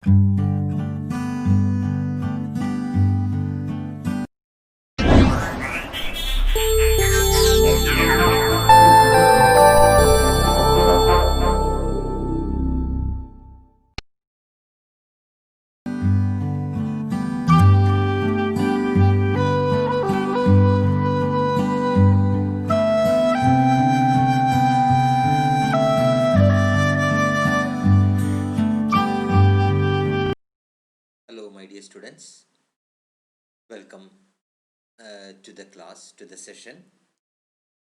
Hello, my dear students. Welcome to the class, to the session.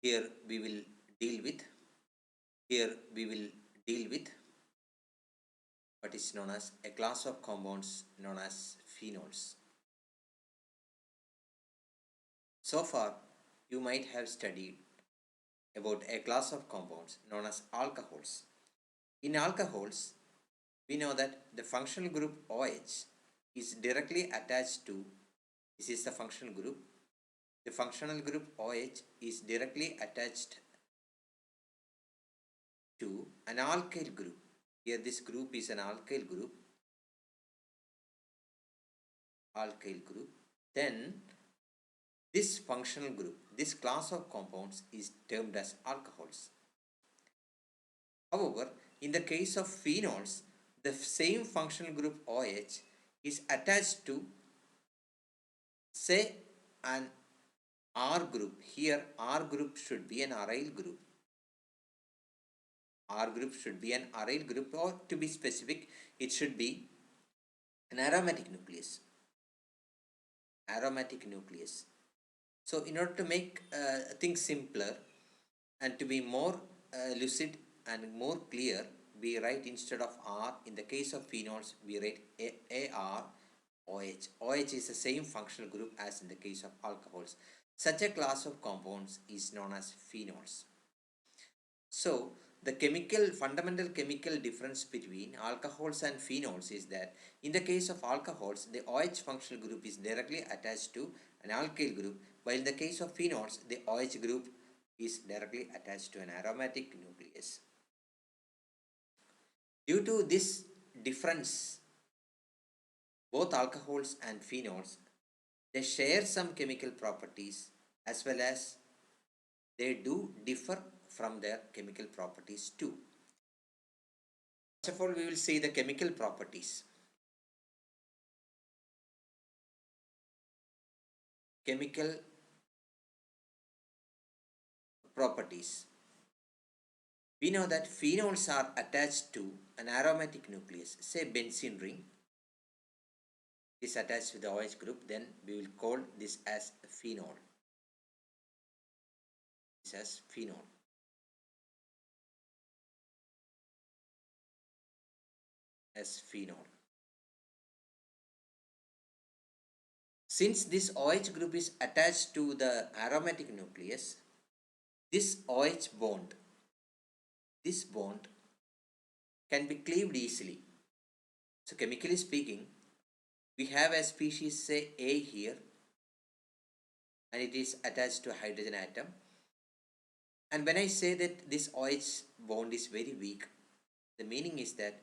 Here we will deal with. Here we will deal with what is known as a class of compounds known as phenols. So far, you might have studied about a class of compounds known as alcohols. In alcohols, we know that the functional group OH is directly attached to. This is the functional group. The functional group OH is directly attached to an alkyl group. Here this group is an alkyl group. Then this functional group, this class of compounds is termed as alcohols. However, in the case of phenols, the same functional group OH is attached to, say, an R group. Here R group should be an aryl group. R group should be an aryl group, or to be specific, it should be an aromatic nucleus. So in order to make things simpler and to be more lucid and more clear, we write instead of R, in the case of phenols, we write AROH. OH is the same functional group as in the case of alcohols. Such a class of compounds is known as phenols. So the fundamental chemical difference between alcohols and phenols is that in the case of alcohols, the OH functional group is directly attached to an alkyl group, while in the case of phenols, the OH group is directly attached to an aromatic nucleus. Due to this difference, both alcohols and phenols, they share some chemical properties as well as they do differ from their chemical properties too. First of all, we will see the chemical properties. Chemical properties. We know that phenols are attached to an aromatic nucleus, say benzene ring is attached with the OH group, then we will call this as phenol. This as phenol. As phenol. Since this OH group is attached to the aromatic nucleus, this OH bond, this bond can be cleaved easily. So chemically speaking, we have a species, say A here, and it is attached to a hydrogen atom. And when I say that this OH bond is very weak, the meaning is that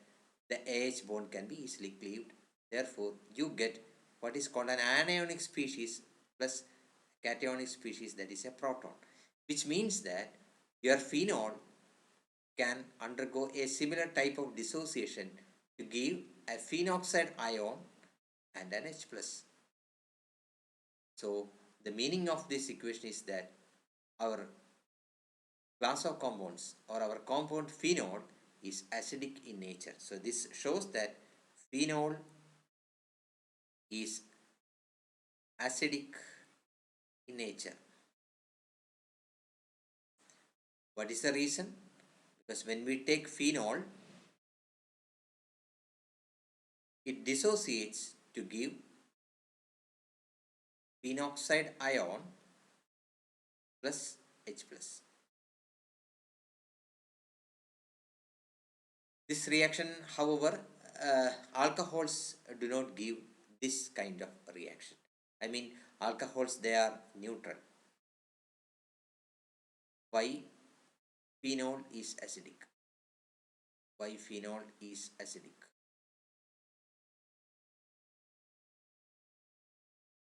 the AH bond can be easily cleaved. Therefore, you get what is called an anionic species plus cationic species, that is a proton, which means that your phenol can undergo a similar type of dissociation to give a phenoxide ion and an H plus. So the meaning of this equation is that our class of compounds or our compound phenol is acidic in nature. So this shows that phenol is acidic in nature. What is the reason? Because when we take phenol, it dissociates to give phenoxide ion plus H plus. This reaction, however, alcohols do not give this kind of reaction. I mean, alcohols, they are neutral. Why phenol is acidic? Why phenol is acidic?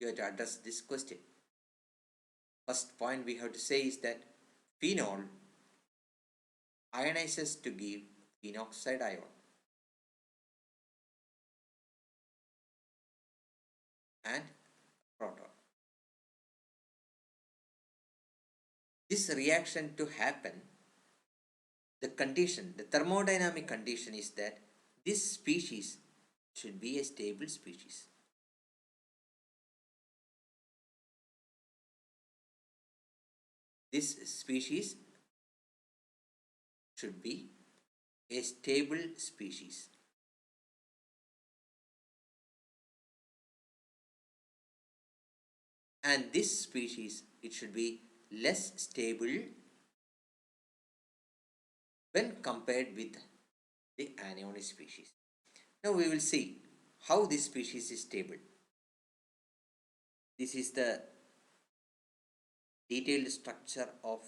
You have to address this question. First point we have to say is that phenol ionizes to give phenoxide ion and proton. This reaction to happen, the thermodynamic condition is that this species should be a stable species. This species should be a stable species. And this species, it should be less stable when compared with the anionic species. Now we will see how this species is stable. This is the detailed structure of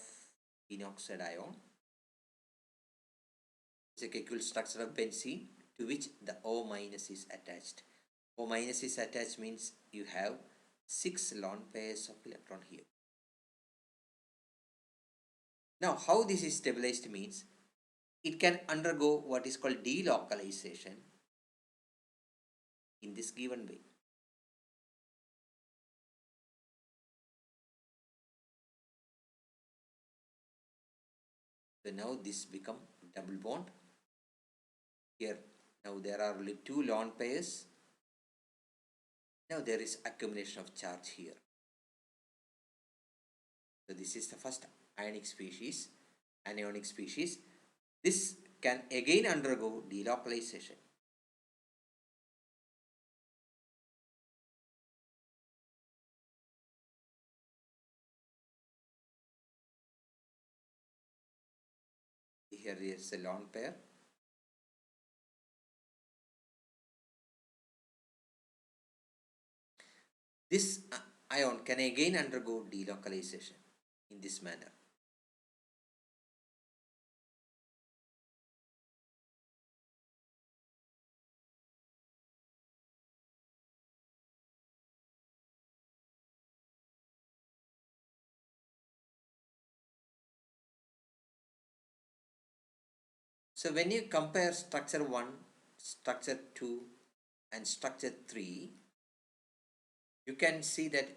phenoxide ion. It's a chemical structure of benzene to which the O minus is attached. O minus is attached means you have 6 lone pairs of electron here. Now how this is stabilized means it can undergo what is called delocalization in this given way. So now this become double bond. Here now there are only 2 lone pairs. Now there is accumulation of charge here. So this is the first anionic species. This can again undergo delocalization. Here is a lone pair. This ion can again undergo delocalization in this manner. So when you compare structure 1, structure 2 and structure 3, you can see that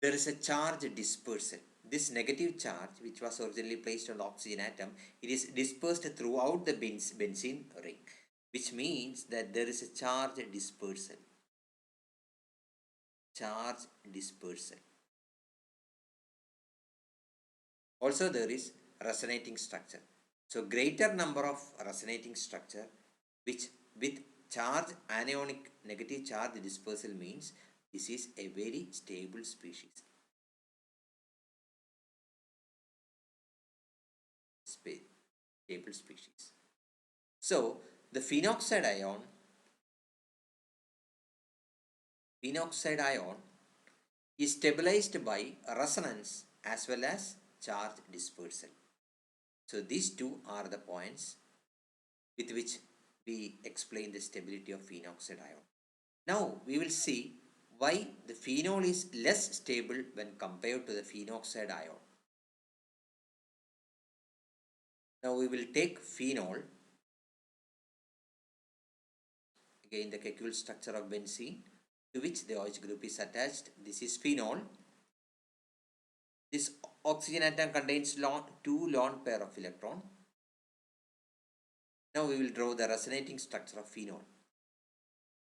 there is a charge dispersal. This negative charge, which was originally placed on the oxygen atom, it is dispersed throughout the benzene ring, which means that there is a charge dispersal. Charge dispersal. Also there is resonating structure. So greater number of resonating structure which with charge anionic negative charge dispersal means this is a very stable species. Stable species. So the phenoxide ion is stabilized by resonance as well as charge dispersal. So these two are the points with which we explain the stability of phenoxide ion. Now we will see why the phenol is less stable when compared to the phenoxide ion. Now we will take phenol, again the chemical structure of benzene to which the OH group is attached. This is phenol. This oxygen atom contains 2 lone pair of electron. Now we will draw the resonating structure of phenol.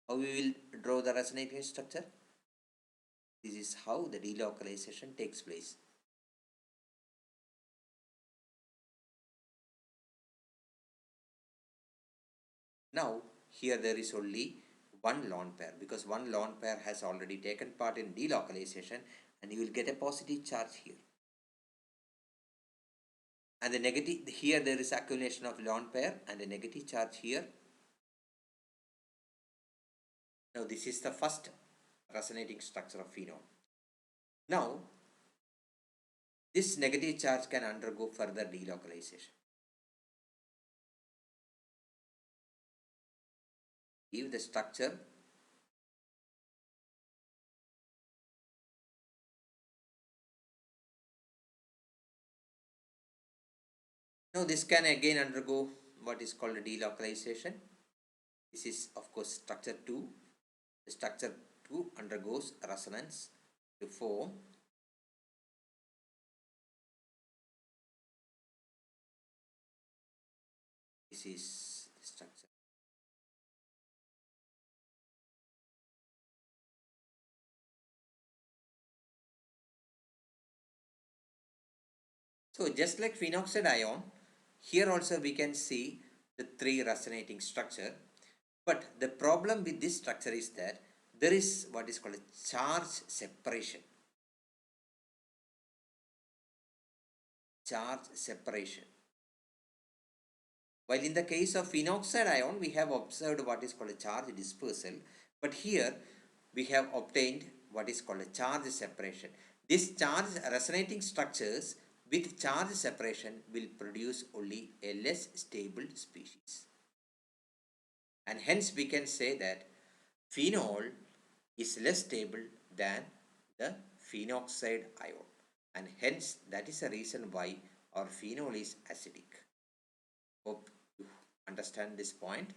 How we will draw the resonating structure? This is how the delocalization takes place. Now here there is only one lone pair because one lone pair has already taken part in delocalization and you will get a positive charge here. And the negative, here there is accumulation of lone pair and a negative charge here. Now this is the first resonating structure of phenol. Now this negative charge can undergo further delocalization. Give the structure Now this can again undergo what is called a delocalization. This is of course structure 2. The structure 2 undergoes resonance to form this is the structure. So just like phenoxide ion, here also we can see the three resonating structure. But the problem with this structure is that there is what is called a charge separation. Charge separation. While in the case of phenoxide ion, we have observed what is called a charge dispersal. But here we have obtained what is called a charge separation. This charge resonating structures with charge separation will produce only a less stable species. And hence we can say that phenol is less stable than the phenoxide ion. And hence that is the reason why our phenol is acidic. Hope you understand this point.